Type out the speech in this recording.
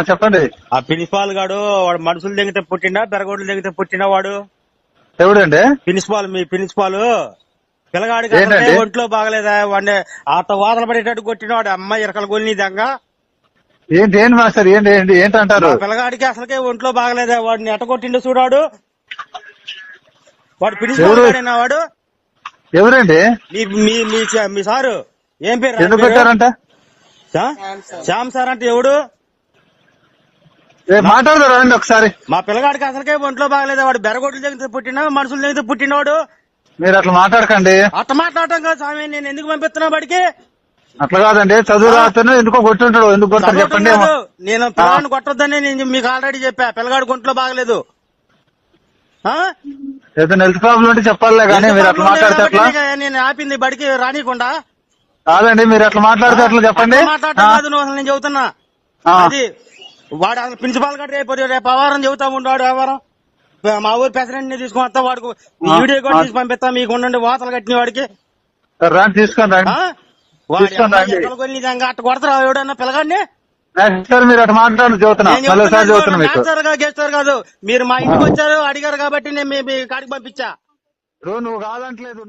చెప్పండి. ఆ ప్రిన్సిపాల్ గాడు వాడు మనుషులు దిగితే పుట్టినా బెరగోడ్లు దిగితే పుట్టినా వాడు ఎవడండి? ప్రిన్సిపాల్, మీ ప్రిన్సిపాల్. పిల్లగాడికి ఏంటండి? అసలే ఒంట్లో బాగలేదా, వాడిని ఆత వాదన పడేటట్టు కొట్టినవాడు. అమ్మాయి ఇరకలు కొలిని దంగా. ఏంటి మాస్టర్? ఏంటంటారు? పిల్లగాడికి అసలుకే ఒంట్లో బాగలేదా, వాడిని ఎట్ట కొట్టిండో చూడాడు. వాడు ప్రిన్సిపాల్ గాడేనా వాడు? ఎవరండి? మీ సారు ఏం పేరు? ఎందుకు కొట్టారంట? శ్యామ్ సార్ అంటే ఎవడు? మాట్లాడతారా అండి ఒకసారి? మా పిల్లగాడికి అసలుకే ఒంట్లో బాగలేదా, వాడు బెరగొడ్లు దగ్గర పుట్టినా మనుషుల దగ్గర పుట్టినవాడు. మీరు అట్లా మాట్లాడకండి. అట్ట మాట్లాడటం కాదు స్వామి, నేను ఎందుకు పంపిస్తున్నా బడికి? అట్లా కాదండి, చదువు రాతను ఎందుకో కొట్టుంటాడు. ఎందుకు కొట్టారు చెప్పండి? నేను పిల్లగాడిని కొట్టొద్దని నేను మీకు ఆల్రెడీ చెప్పా. పిల్లగాడికి ఒంట్లో బాగలేదు. ఏదైనా హెల్త్ ప్రాబ్లం ఉంటే చెప్పాలే కానీ మీరు అట్లా మాట్లాడితే అట్లా. నేను ఆపింది బడికి రానికుండా. కాదండి, మీరు అట్లా మాట్లాడితే అట్లా చెప్పండి. మాట్లాడటం కాదు నువ్వు, అసలు నేను చెబుతున్నా. అది వాడు అసలు ప్రిన్సిపాల్ గారు రేపు వ్యవహారం చెబుతా ఉంటాడు. వ్యవహారం మా ఊరు ప్రెసిడెంట్ ని తీసుకుని వస్తా, వాడికి వీడియో కూడా తీసి పంపిస్తా. మీకు ఉండండి వాతలు కట్టిన వాడికి. రాండి, తీసుకొని రండి. అట్ట కొడతారా ఎవడన్నా పిల్లగాడిని? సార్ మీరు అట్లా మాట్లాడు చదువుతున్నా గెస్టర్ కాదు, మీరు మా ఇంటికి వచ్చారు అడిగారు కాబట్టి నేను మీ కాడికి పంపించా. నువ్వు కాదంటలేదు.